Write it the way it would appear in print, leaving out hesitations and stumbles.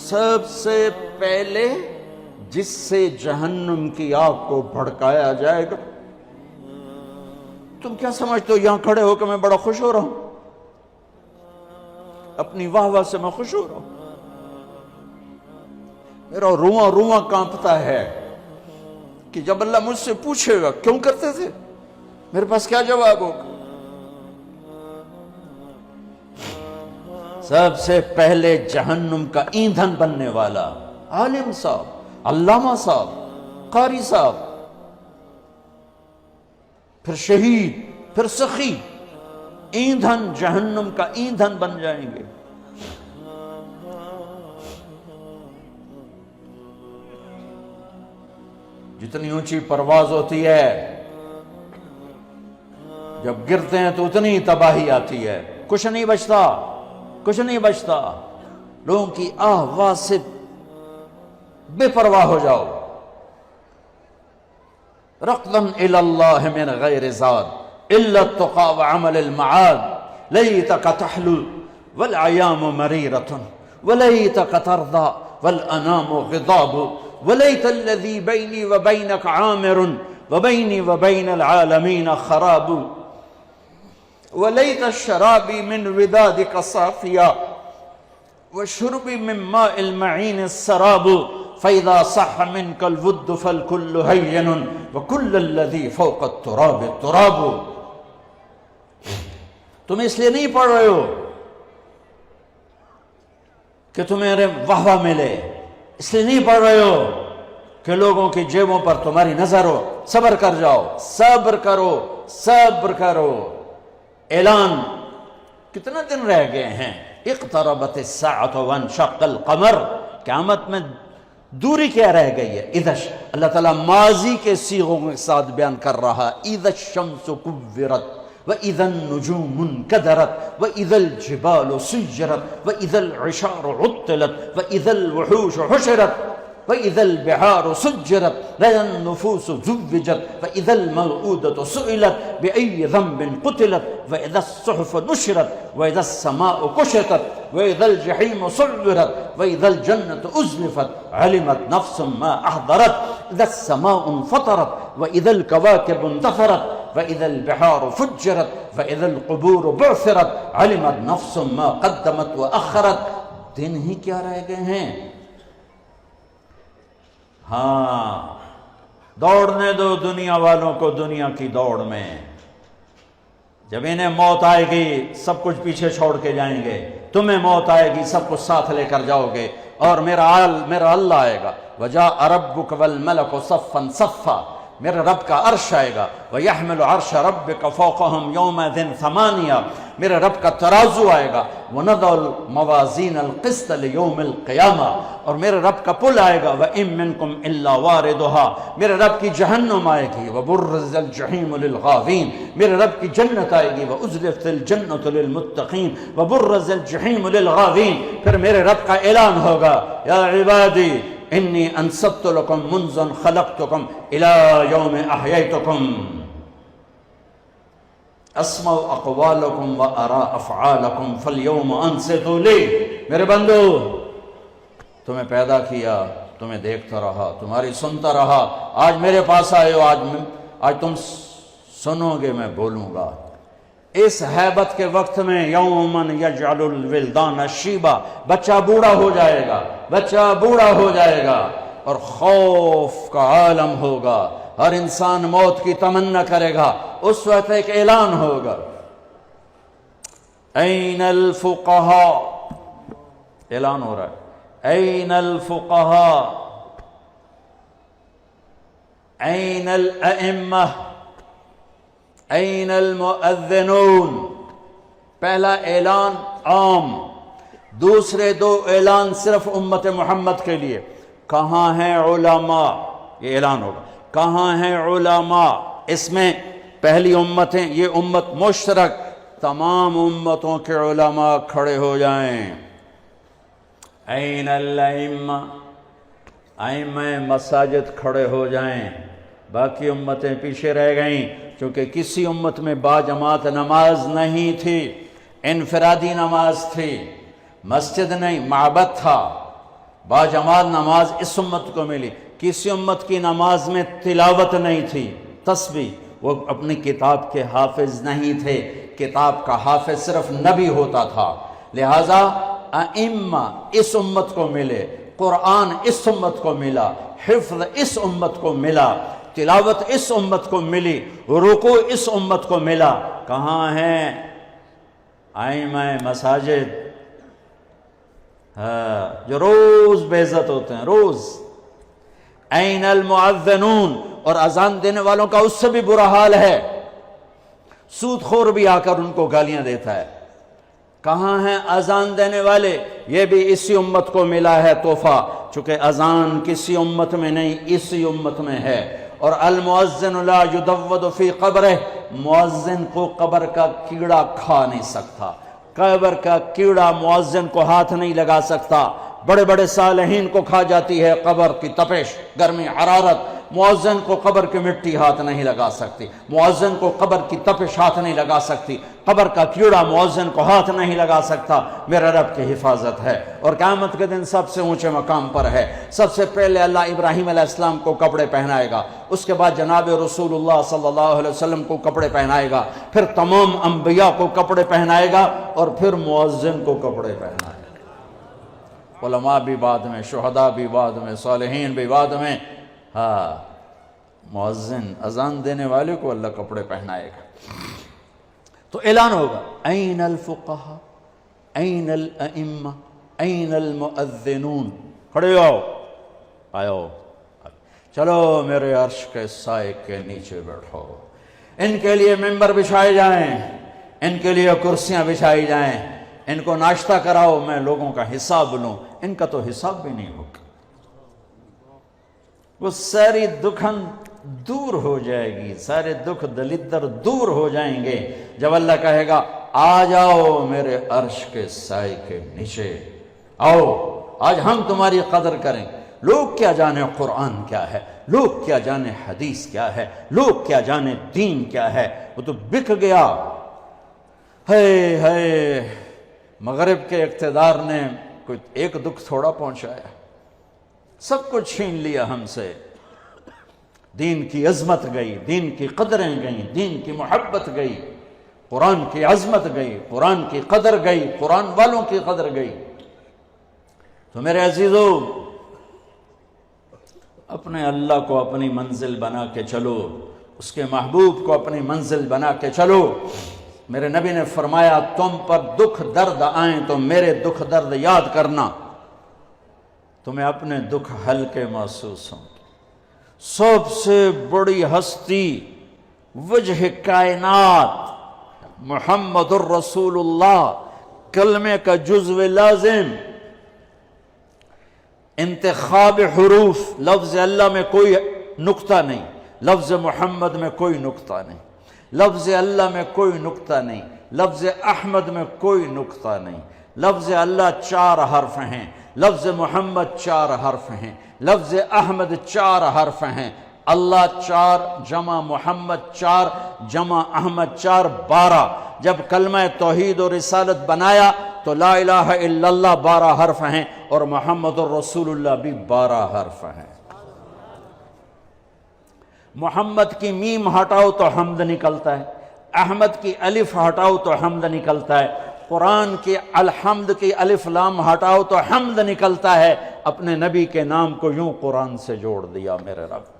سب سے پہلے جس سے جہنم کی آگ کو بھڑکایا جائے گا. تم کیا سمجھتے ہو یہاں کھڑے ہو کہ میں بڑا خوش ہو رہا ہوں؟ اپنی واہ واہ سے میں خوش ہو رہا ہوں. میرا رواں رواں کانپتا ہے کہ جب اللہ مجھ سے پوچھے گا کیوں کرتے تھے، میرے پاس کیا جواب ہوگا. سب سے پہلے جہنم کا ایندھن بننے والا عالم صاحب، علامہ صاحب، قاری صاحب، پھر شہید، پھر سخی، ایندھن جہنم کا ایندھن بن جائیں گے. جتنی اونچی پرواز ہوتی ہے جب گرتے ہیں تو اتنی تباہی آتی ہے. کچھ نہیں بچتا، کچھ نہیں بچتا. لوگوں کی آہ واہ سے بے پرواہ ہو جاؤ. رقداً الی اللہ من غیر زاد الا التقى وعمل المعاد لیتک تحلو والعیام مریرۃ ولیتک ترضى والانام غضاب ولیت الذی بینی وبینک عامر وبینی وبین العالمین خراب ولیت الشرابی من ودادک صافیا وشربی من ماء المعین السراب فإذا صح منك الود فالكل هين وكل الذي فوق التراب التراب. تم اس لیے نہیں پڑھ رہے ہو کہ تمہیں واہ واہ ملے، اس لیے نہیں پڑھ رہے ہو کہ لوگوں کی جیبوں پر تمہاری نظر ہو. صبر کر جاؤ، صبر کرو، صبر کرو. اعلان کتنے دن رہ گئے ہیں؟ اقتربت الساعة وانشق القمر. قیامت میں دوری کیا رہ گئی ہے؟ اذا اللہ تعالیٰ ماضی کے صیغوں کے ساتھ بیان کر رہا. اذا الشمس كورت واذا النجوم انكدرت واذا الجبال سيرت واذا العشار عطلت واذا الوحوش حشرت واذا البحار سجرت واذا النفوس زوجت واذا الموءودة سئلت بأي ذنب قتلت واذا الصحف نشرت واذا السماء كشطت واذا الجحيم سعرت واذا الجنة أزلفت علمت نفس ما أحضرت اذا السماء انفطرت واذا الكواكب انتثرت واذا البحار فجرت واذا القبور بعثرت علمت نفس ما قدمت وأخرت. دن ہی کیا رہ گئے ہیں. ہاں، دوڑنے دو دنیا والوں کو دنیا کی دوڑ میں. جب انہیں موت آئے گی سب کچھ پیچھے چھوڑ کے جائیں گے. تمہیں موت آئے گی سب کچھ ساتھ لے کر جاؤ گے. اور میرا اللہ آئے گا. وَجَاءَ رَبُّكَ وَالْمَلَكُ صَفًّا صَفًّا. میرے رب کا عرش آئے گا. وَيَحْمِلُ عَرْشَ رَبِّكَ فَوْقَهُمْ يَوْمَئِذٍ ثَمَانِيَةٌ. میرے رب کا ترازو آئے گا. وَنَضَعُ الْمَوَازِينَ الْقِسْطَ لِيَوْمِ الْقِيَامَةِ. اور میرے رب کا پل آئے گا. وَإِن مِّنكُمْ إِلَّا وَارِدُهَا. میرے رب کی جہنم آئے گی. وَبُرِّزَ الْجَحِيمُ لِلْغَاوِينَ. میرے رب کی جنت آئے گی. وَأُزْلِفَتِ الْجَنَّةُ لِلْمُتَّقِينَ وَبُرِّزَ الْجَحِيمُ لِلْغَاوِينَ. پھر میرے رب کا اعلان ہوگا یا عبادی انی انصبت لکم منذ خلقتکم الی یوم احییتکم اسمع اقوالکم و ارا افعالکم فالیوم انصتوا لی. میرے بندو، تمہیں پیدا کیا، تمہیں دیکھتا رہا، تمہاری سنتا رہا. آج میرے پاس آئے ہو، آج تم سنو گے، میں بولوں گا. اس حیبت کے وقت میں یومن یجعل الولدان شیبا. بچہ بوڑھا ہو جائے گا، بچہ بوڑھا ہو جائے گا اور خوف کا عالم ہوگا. ہر انسان موت کی تمنا کرے گا. اس وقت ایک اعلان ہوگا، این الفقہاء. اعلان ہو رہا ہے، این الفقہاء، این الائمہ، این المؤذنون. پہلا اعلان عام، دوسرے دو اعلان صرف امت محمد کے لیے. کہاں ہیں علماء؟ یہ اعلان ہوگا. کہاں ہیں علماء؟ اس میں پہلی امتیں، یہ امت مشترک، تمام امتوں کے علماء کھڑے ہو جائیں. این الائمہ، ائمہ مساجد کھڑے ہو جائیں. باقی امتیں پیچھے رہ گئیں چونکہ کسی امت میں باجماعت نماز نہیں تھی، انفرادی نماز تھی. مسجد نہیں، معبد تھا. باجمال نماز اس امت کو ملی، کسی امت کی نماز میں تلاوت نہیں تھی، تسبیح، وہ اپنی کتاب کے حافظ نہیں تھے، کتاب کا حافظ صرف نبی ہوتا تھا، لہٰذا ائمہ اس امت کو ملے، قرآن اس امت کو ملا، حفظ اس امت کو ملا، تلاوت اس امت کو ملی، رکوع اس امت کو ملا۔ کہاں ہیں ائمہ مساجد؟ جو روز بے عزت ہوتے ہیں، روز۔ این المؤذنون، اور اذان دینے والوں کا اس سے بھی برا حال ہے، سود خور بھی آ کر ان کو گالیاں دیتا ہے۔ کہاں ہیں اذان دینے والے؟ یہ بھی اسی امت کو ملا ہے تحفہ، چونکہ اذان کسی امت میں نہیں، اسی امت میں ہے۔ اور المؤذن لا یدود فی قبرہ، مؤذن کو قبر کا کیڑا کھا نہیں سکتا، قبر کا کیڑا مؤذن کو ہاتھ نہیں لگا سکتا۔ بڑے بڑے صالحین کو کھا جاتی ہے قبر کی تپش، گرمی، حرارت، مؤذن کو قبر کی مٹی ہاتھ نہیں لگا سکتی، مؤذن کو قبر کی تپش ہاتھ نہیں لگا سکتی، قبر کا کیڑا مؤذن کو ہاتھ نہیں لگا سکتا۔ میرے رب کی حفاظت ہے، اور قیامت کے دن سب سے اونچے مقام پر ہے۔ سب سے پہلے اللہ ابراہیم علیہ السلام کو کپڑے پہنائے گا، اس کے بعد جناب رسول اللہ صلی اللہ علیہ وسلم کو کپڑے پہنائے گا، پھر تمام انبیاء کو کپڑے پہنائے گا، اور پھر مؤذن کو کپڑے پہنائے گا۔ علماء بھی بعد میں، شہداء بھی بعد میں، صالحین بھی بعد میں۔ ہاں، مؤذن اذان دینے والے کو اللہ کپڑے پہنائے گا۔ تو اعلان ہوگا، این الفقہاء، این الائمہ، این المؤذنون، کھڑے ہو، آؤ، چلو میرے عرش کے سائے کے نیچے بیٹھو۔ ان کے لیے ممبر بچھائے جائیں، ان کے لیے کرسیاں بچھائی جائیں، ان کو ناشتہ کراؤ، میں لوگوں کا حساب لوں۔ ان کا تو حساب بھی نہیں ہوگا، وہ ساری دکھن دور ہو جائے گی، سارے دکھ دلدر دور ہو جائیں گے جب اللہ کہے گا آ جاؤ میرے عرش کے سائے کے نیچے، آؤ آج ہم تمہاری قدر کریں۔ لوگ کیا جانے قرآن کیا ہے، لوگ کیا جانے حدیث کیا ہے، لوگ کیا جانے دین کیا ہے، وہ تو بک گیا۔ ہے مغرب کے اقتدار نے کوئی ایک دکھ تھوڑا پہنچایا، سب کچھ چھین لیا ہم سے۔ دین کی عظمت گئی، دین کی قدریں گئیں، دین کی محبت گئی، قرآن کی عظمت گئی، قرآن کی قدر گئی، قرآن والوں کی قدر گئی۔ تو میرے عزیزو، اپنے اللہ کو اپنی منزل بنا کے چلو، اس کے محبوب کو اپنی منزل بنا کے چلو۔ میرے نبی نے فرمایا تم پر دکھ درد آئیں تو میرے دکھ درد یاد کرنا، تمہیں اپنے دکھ ہلکے محسوس ہوں۔ سب سے بڑی ہستی، وجہ کائنات، محمد الرسول اللہ، کلمے کا جزو لازم، انتخاب حروف، لفظ اللہ میں کوئی نقطہ نہیں، لفظ محمد میں کوئی نقطہ نہیں، لفظ اللہ میں کوئی نقطہ نہیں، لفظ احمد میں کوئی نقطہ نہیں۔ لفظ اللہ 4 حرف ہیں، لفظ محمد 4 حرف ہیں، لفظ احمد 4 حرف ہیں۔ اللہ 4 جمع محمد 4 جمع احمد 4 12۔ جب کلمہ توحید و رسالت بنایا تو لا الہ الا اللہ 12 حرف ہیں، اور محمد الرسول اللہ بھی 12 حرف ہیں۔ محمد کی میم ہٹاؤ تو حمد نکلتا ہے، احمد کی الف ہٹاؤ تو حمد نکلتا ہے، قرآن کی الحمد کی الف لام ہٹاؤ تو حمد نکلتا ہے۔ اپنے نبی کے نام کو یوں قرآن سے جوڑ دیا میرے رب۔